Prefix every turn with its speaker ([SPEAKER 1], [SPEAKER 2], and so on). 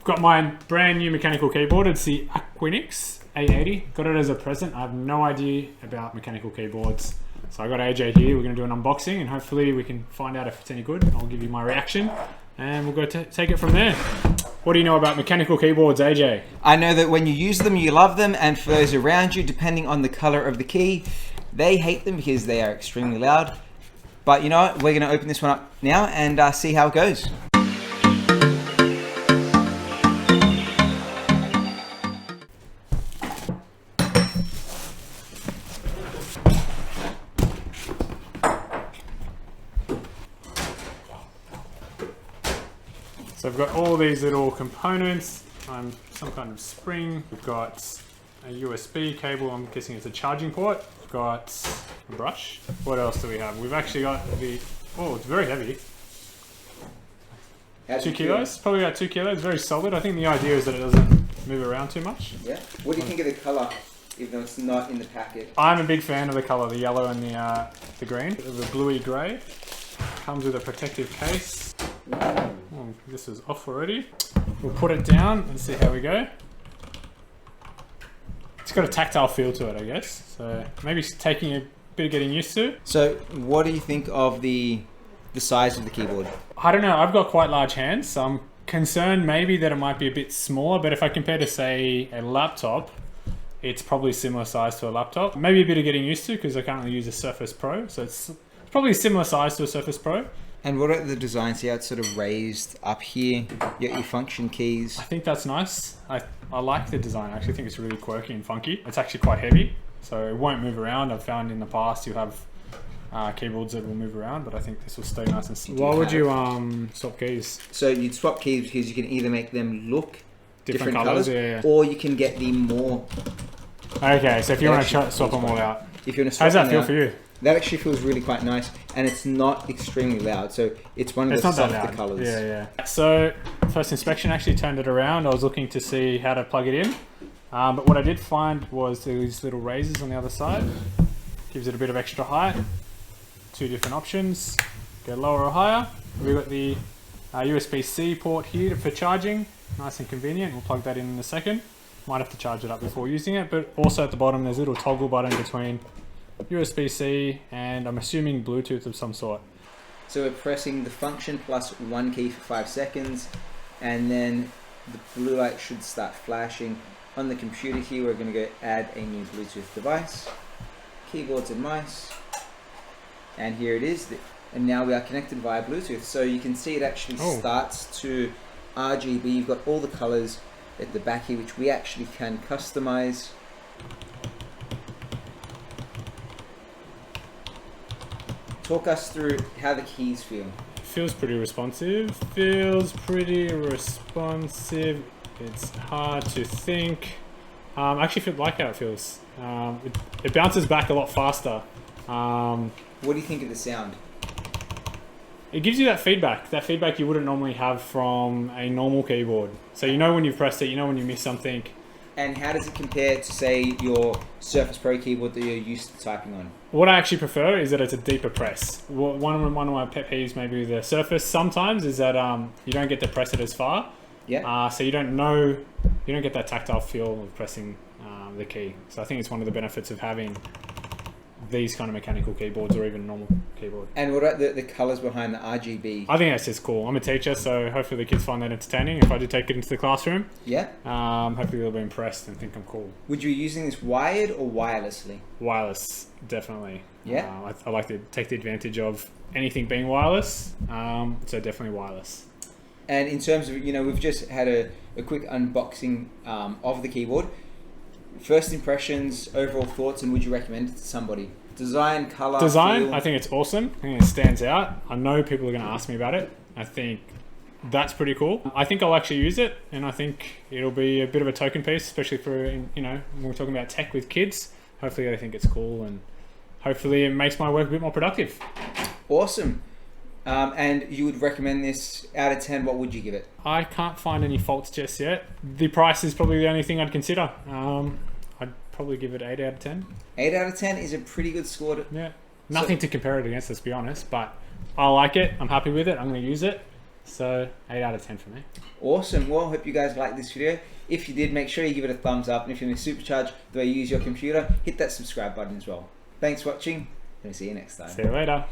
[SPEAKER 1] Got my brand new mechanical keyboard. It's the Aquinix A80. Got it as a present. I have no idea about mechanical keyboards. So I got AJ here. We're going to do an unboxing and hopefully we can find out if it's any good. I'll give you my reaction and we'll go take it from there. What do you know about mechanical keyboards, AJ?
[SPEAKER 2] I know that when you use them, you love them, and for those around you, depending on the color of the key, they hate them because they are extremely loud. But you know what? We're going to open this one up now and see how it goes.
[SPEAKER 1] So I've got all these little components, some kind of spring. We've got a USB cable, I'm guessing it's a charging port. We've got a brush. What else do we have? We've actually got oh, it's very heavy. 2 kilos, probably about 2 kilos, very solid. I think the idea is that it doesn't move around too much.
[SPEAKER 2] Yeah. What do you think of the color, even though it's not in the packet?
[SPEAKER 1] I'm a big fan of the color, the yellow and the green. The bluey gray. Comes with a protective case. Oh, this is off already. We'll put it down and see how we go. It's got a tactile feel to it, I guess. So maybe it's taking a bit of getting used to.
[SPEAKER 2] So what do you think of the size of the keyboard?
[SPEAKER 1] I don't know. I've got quite large hands, so I'm concerned maybe that it might be a bit smaller. But if I compare to, say, a laptop, it's probably similar size to a laptop. Maybe a bit of getting used to because I currently use a Surface Pro, so it's probably a similar size to a Surface Pro.
[SPEAKER 2] And what are the designs? See how it's sort of raised up here? You got your function keys.
[SPEAKER 1] I think that's nice. I like the design. I actually think it's really quirky and funky. It's actually quite heavy, so it won't move around. I've found in the past you have keyboards that will move around, but I think this will stay nice and still. Why would you swap keys?
[SPEAKER 2] So you'd swap keys because you can either make them look different
[SPEAKER 1] colours,
[SPEAKER 2] colors, or you can get the more...
[SPEAKER 1] Okay, so if you want to swap them all out.
[SPEAKER 2] If you want to
[SPEAKER 1] How
[SPEAKER 2] swap
[SPEAKER 1] does that
[SPEAKER 2] them
[SPEAKER 1] feel
[SPEAKER 2] out,
[SPEAKER 1] for you?
[SPEAKER 2] That actually feels really quite nice, and it's not extremely loud, so it's one of the softer colors.
[SPEAKER 1] Yeah. So first inspection actually turned it around. I was looking to see how to plug it in, but what I did find was these little razors on the other side. Gives it a bit of extra height. 2 different options, go lower or higher. We've got the USB-C port here for charging, nice and convenient. We'll plug that in a second. Might have to charge it up before using it, but also at the bottom there's a little toggle button between USB-C and I'm assuming Bluetooth of some sort.
[SPEAKER 2] So we're pressing the function plus 1 key for 5 seconds, and then the blue light should start flashing. On the computer here we're going to go add a new Bluetooth device, keyboards and mice, and here it is. And now we are connected via Bluetooth, so you can see it actually starts to RGB. You've got all the colors at the back here, which we actually can customize. Talk us through how the keys feel.
[SPEAKER 1] Feels pretty responsive. It's hard to think. I actually like how it feels. It bounces back a lot faster.
[SPEAKER 2] What do you think of the sound?
[SPEAKER 1] It gives you that feedback you wouldn't normally have from a normal keyboard. So you know when you've pressed it, you know when you miss something. And
[SPEAKER 2] how does it compare to, say, your Surface Pro keyboard that you're used to typing on?
[SPEAKER 1] What I actually prefer is that it's a deeper press. One of my pet peeves maybe with the Surface sometimes is that you don't get to press it as far.
[SPEAKER 2] Yeah.
[SPEAKER 1] So you don't get that tactile feel of pressing the key. So I think it's one of the benefits of having these kind of mechanical keyboards or even a normal keyboard.
[SPEAKER 2] And what about the colors behind the RGB?
[SPEAKER 1] I think that's just cool. I'm a teacher, so hopefully the kids find that entertaining. If I do take it into the classroom, hopefully they'll be impressed and think I'm cool.
[SPEAKER 2] Would you be using this wired or wirelessly?
[SPEAKER 1] Wireless, definitely.
[SPEAKER 2] Yeah.
[SPEAKER 1] I like to take the advantage of anything being wireless, so definitely wireless.
[SPEAKER 2] And in terms of, we've just had a quick unboxing of the keyboard. First impressions, overall thoughts, and would you recommend it to somebody? Design, color, feel.
[SPEAKER 1] I think it's awesome. I think it stands out. I know people are going to ask me about it. I think that's pretty cool. I think I'll actually use it, and I think it'll be a bit of a token piece, especially for, when we're talking about tech with kids. Hopefully they think it's cool, and hopefully it makes my work a bit more productive.
[SPEAKER 2] Awesome. And you would recommend this out of 10, what would you give it?
[SPEAKER 1] I can't find any faults just yet. The price is probably the only thing I'd consider. I'd probably give it 8 out of 10.
[SPEAKER 2] 8 out of 10 is a pretty good score.
[SPEAKER 1] Yeah. Nothing to compare it against, let's be honest, but I like it. I'm happy with it. I'm going to use it. So 8 out of 10 for me.
[SPEAKER 2] Awesome. Well, hope you guys liked this video. If you did, make sure you give it a thumbs up. And if you want to supercharge the way you use your computer, hit that subscribe button as well. Thanks for watching, and see you next time.
[SPEAKER 1] See you later.